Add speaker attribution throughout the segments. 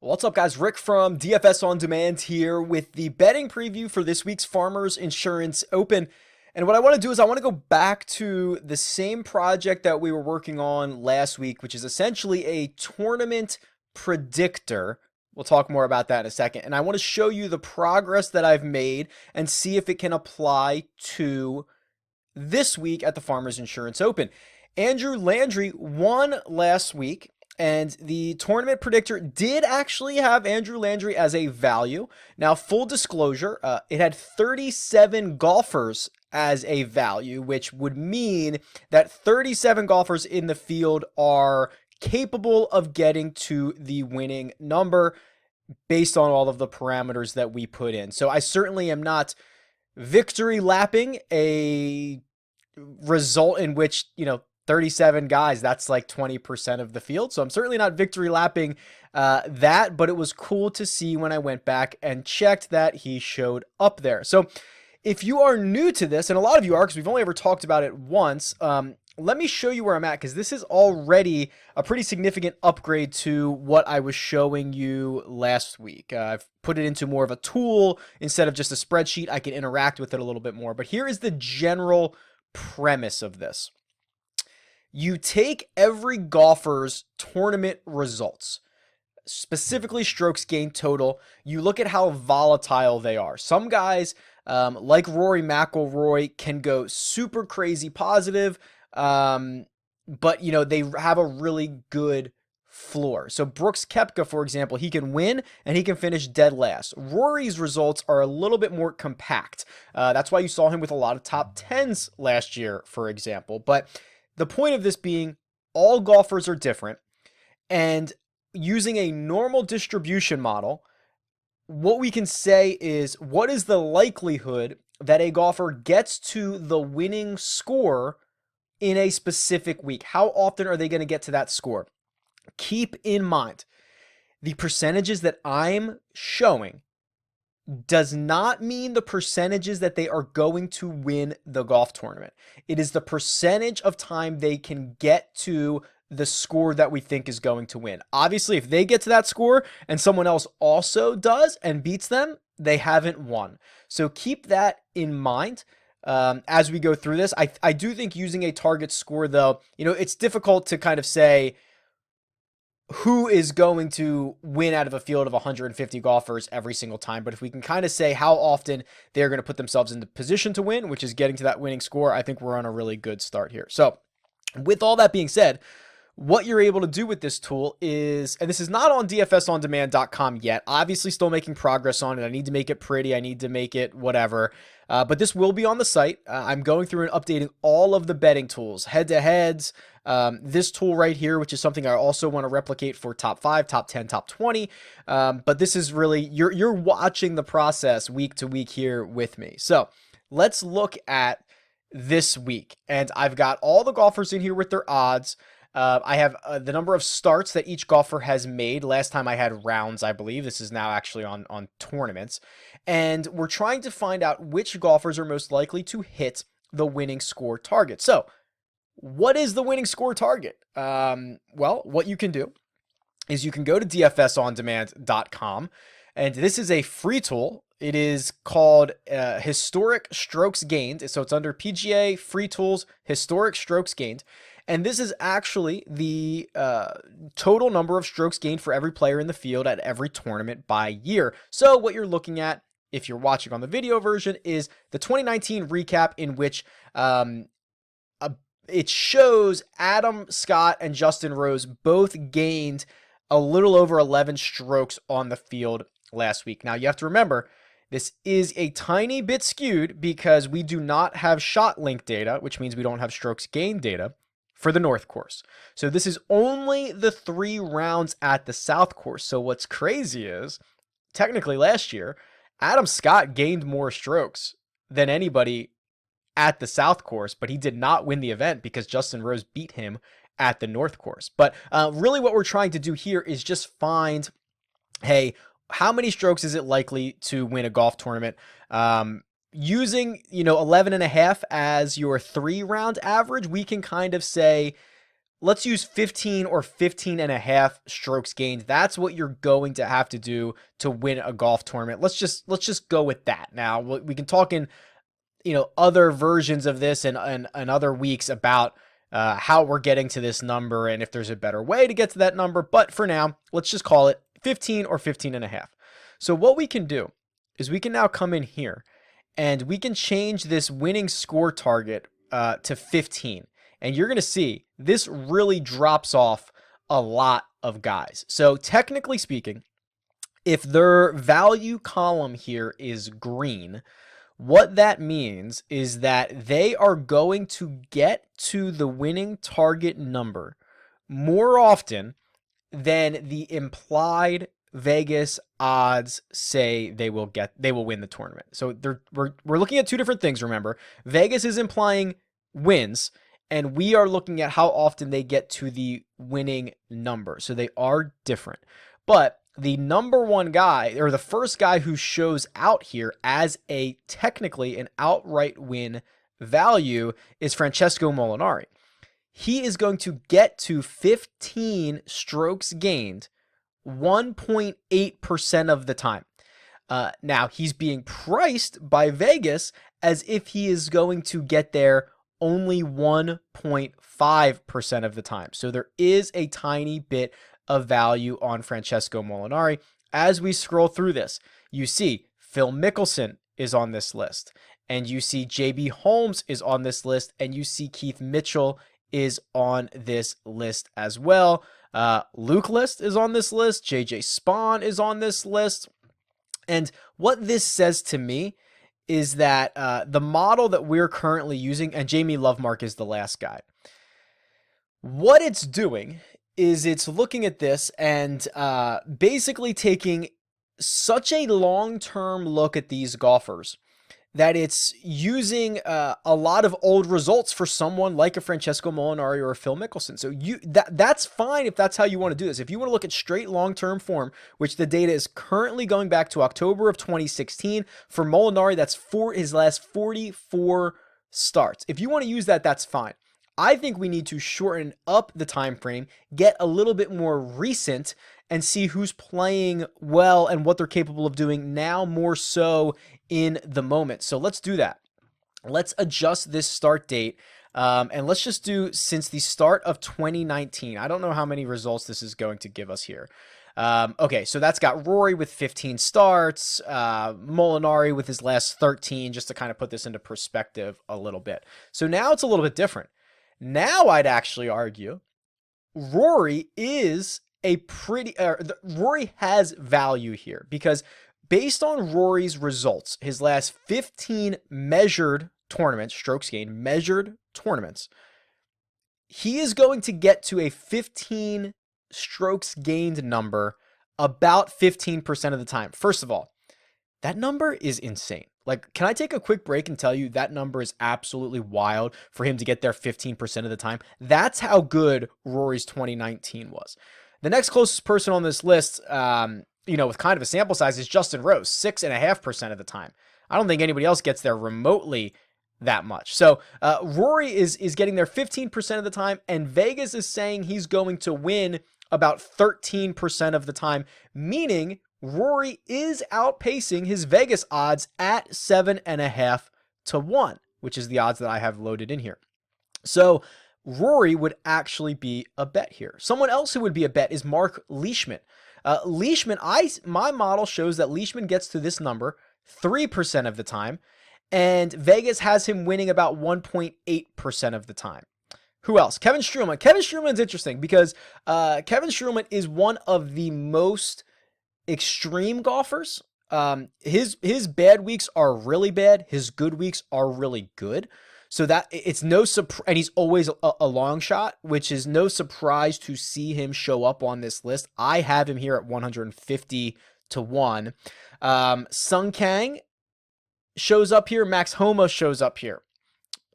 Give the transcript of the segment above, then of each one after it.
Speaker 1: What's up, guys? Rick from DFS On Demand here with the betting preview for this week's Farmers Insurance Open. And what I want to do is I want to go back to the same project that we were working on last week, which is essentially a tournament predictor. We'll talk more about that in a second. And I want to show you the progress that I've made and see if it can apply to this week at the Farmers Insurance Open. Andrew Landry won last week. And the tournament predictor did actually have Andrew Landry as a value. Now, full disclosure, it had 37 golfers as a value, which would mean that 37 golfers in the field are capable of getting to the winning number based on all of the parameters that we put in. So I certainly am not victory lapping a result in which, 37 guys, that's like 20% of the field. So I'm certainly not victory lapping that, but it was cool to see when I went back and checked that he showed up there. So if you are new to this, and a lot of you are because we've only ever talked about it once, let me show you where I'm at because this is already a pretty significant upgrade to what I was showing you last week. I've put it into more of a tool instead of just a spreadsheet. I can interact with it a little bit more, but here is the general premise of this. You take every golfer's tournament results, specifically strokes gained total. You look at how volatile they are. Some guys, like Rory McIlroy, can go super crazy positive, but they have a really good floor. So Brooks Koepka, for example, he can win and he can finish dead last. Rory's results are a little bit more compact. That's why you saw him with a lot of top 10s last year, for example. But the point of this being all golfers are different, and using a normal distribution model, what we can say is what is the likelihood that a golfer gets to the winning score in a specific week? How often are they going to get to that score? Keep in mind, the percentages that I'm showing does not mean the percentages that they are going to win the golf tournament. It is the percentage of time they can get to the score that we think is going to win. Obviously, if they get to that score and someone else also does and beats them, they haven't won. So keep that in mind as we go through this. I do think using a target score, though, it's difficult to kind of say who is going to win out of a field of 150 golfers every single time. But if we can kind of say how often they're going to put themselves in the position to win, which is getting to that winning score, I think we're on a really good start here. So with all that being said, what you're able to do with this tool is, and this is not on dfsondemand.com yet, obviously still making progress on it. I need to make it pretty. I need to make it whatever. But this will be on the site. I'm going through and updating all of the betting tools, head-to-heads, this tool right here, which is something I also want to replicate for top 5, top 10, top 20. But this is really, you're watching the process week to week here with me. So let's look at this week. And I've got all the golfers in here with their odds. I have the number of starts that each golfer has made. Last time I had rounds, I believe. This is now actually on tournaments. And we're trying to find out which golfers are most likely to hit the winning score target. So what is the winning score target? Well, what you can do is you can go to dfsondemand.com, and this is a free tool. It is called Historic Strokes Gained. So it's under PGA Free Tools, Historic Strokes Gained. And this is actually the total number of strokes gained for every player in the field at every tournament by year. So what you're looking at, if you're watching on the video version, is the 2019 recap in which it shows Adam Scott and Justin Rose both gained a little over 11 strokes on the field last week. Now, you have to remember, this is a tiny bit skewed because we do not have shot link data, which means we don't have strokes gained data for the North Course. So this is only the 3 rounds at the South Course. So what's crazy is, technically last year, Adam Scott gained more strokes than anybody at the South Course, but he did not win the event because Justin Rose beat him at the North Course. But really what we're trying to do here is just find, hey, how many strokes is it likely to win a golf tournament? Using, 11.5 as your 3-round average, we can kind of say let's use 15 or 15 and a half strokes gained. That's what you're going to have to do to win a golf tournament. Let's just go with that. Now we can talk in, other versions of this and other weeks about how we're getting to this number and if there's a better way to get to that number. But for now, let's just call it 15 or 15 and a half. So what we can do is we can now come in here and we can change this winning score target to 15. And you're going to see this really drops off a lot of guys. So technically speaking, if their value column here is green, what that means is that they are going to get to the winning target number more often than the implied Vegas odds say they will win the tournament. So we're looking at two different things, remember. Vegas is implying wins, and we are looking at how often they get to the winning number. So they are different. But the number one guy, or the first guy who shows out here as technically an outright win value, is Francesco Molinari. He is going to get to 15 strokes gained 1.8% of the time. Now, he's being priced by Vegas as if he is going to get there only 1.5% of the time. So there is a tiny bit of value on Francesco Molinari. As we scroll through this, you see Phil Mickelson is on this list, and you see JB Holmes is on this list, and you see Keith Mitchell is on this list as well. Luke List is on this list. JJ Spawn is on this list. And what this says to me is that the model that we're currently using, and Jamie Lovemark is the last guy, what it's doing is it's looking at this and basically taking such a long-term look at these golfers that it's using a lot of old results for someone like a Francesco Molinari or a Phil Mickelson. So that's fine if that's how you want to do this. If you want to look at straight long-term form, which the data is currently going back to October of 2016, for Molinari, that's for his last 44 starts. If you want to use that, that's fine. I think we need to shorten up the time frame, get a little bit more recent, and see who's playing well and what they're capable of doing now more so in the moment. So let's do that. Let's adjust this start date, and let's just do since the start of 2019. I don't know how many results this is going to give us here. Okay, so that's got Rory with 15 starts, Molinari with his last 13, just to kind of put this into perspective a little bit. So now it's a little bit different. Now I'd actually argue Rory is Rory has value here, because based on Rory's results, his last 15 measured tournaments, strokes gained, measured tournaments, he is going to get to a 15 strokes gained number about 15% of the time. First of all, that number is insane. Like, can I take a quick break and tell you that number is absolutely wild for him to get there 15% of the time? That's how good Rory's 2019 was. The next closest person on this list, with kind of a sample size, is Justin Rose, 6.5% of the time. I don't think anybody else gets there remotely that much. So Rory is getting there 15% of the time, and Vegas is saying he's going to win about 13% of the time, meaning Rory is outpacing his Vegas odds at 7.5 to 1, which is the odds that I have loaded in here. So Rory would actually be a bet here. Someone else who would be a bet is Mark Leishman. Leishman, my model shows that Leishman gets to this number 3% of the time, and Vegas has him winning about 1.8% of the time. Who else? Kevin Streelman. Kevin Streelman's interesting because Kevin Streelman is one of the most extreme golfers. His bad weeks are really bad. His good weeks are really good. So that it's no surprise, and he's always a long shot, which is no surprise to see him show up on this list. I have him here at 150 to 1. Sung Kang shows up here. Max Homa shows up here.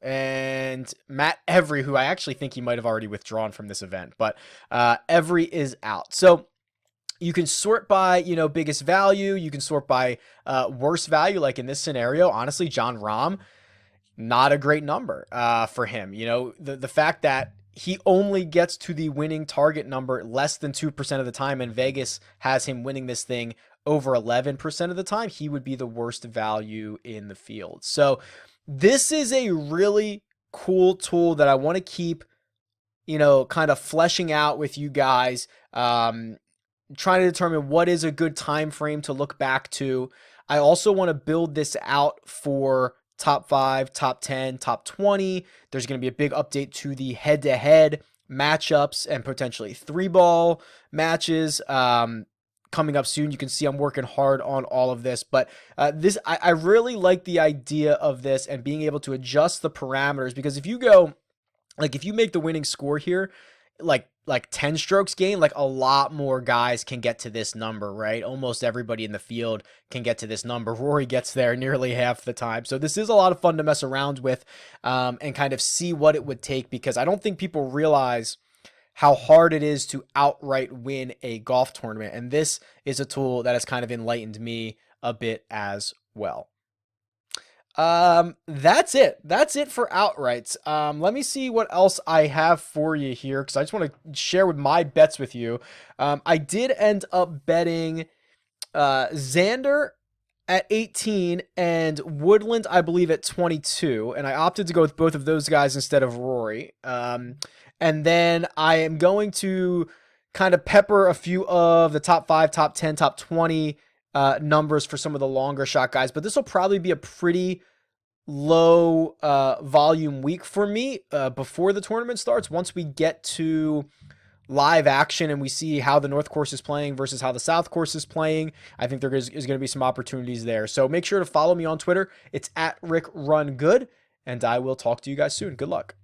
Speaker 1: And Matt Every, who I actually think he might have already withdrawn from this event, but Every is out. So you can sort by, biggest value. You can sort by worst value, like in this scenario. Honestly, Jon Rahm, not a great number for him. The fact that he only gets to the winning target number less than 2% of the time, and Vegas has him winning this thing over 11% of the time, he would be the worst value in the field. So this is a really cool tool that I want to keep, kind of fleshing out with you guys, trying to determine what is a good time frame to look back to. I also want to build this out for top 5, top 10, top 20. There's going to be a big update to the head-to-head matchups and potentially 3-ball matches coming up soon. You can see I'm working hard on all of this, but I really like the idea of this and being able to adjust the parameters, because if you go, like, if you make the winning score here, like 10 strokes gain, like a lot more guys can get to this number, right? Almost everybody in the field can get to this number. Rory gets there nearly half the time. So this is a lot of fun to mess around with and kind of see what it would take, because I don't think people realize how hard it is to outright win a golf tournament. And this is a tool that has kind of enlightened me a bit as well. That's it. That's it for outrights. Let me see what else I have for you here, because I just want to share with my bets with you. I did end up betting Xander at 18 and Woodland, I believe, at 22, and I opted to go with both of those guys instead of Rory. And then I am going to kind of pepper a few of the top 5, top 10, top 20 numbers for some of the longer shot guys, but this will probably be a pretty low volume week for me before the tournament starts. Once we get to live action and we see how the North Course is playing versus how the South Course is playing, I think there is going to be some opportunities there. So make sure to follow me on Twitter. It's at RickRunGood, and I will talk to you guys soon. Good luck.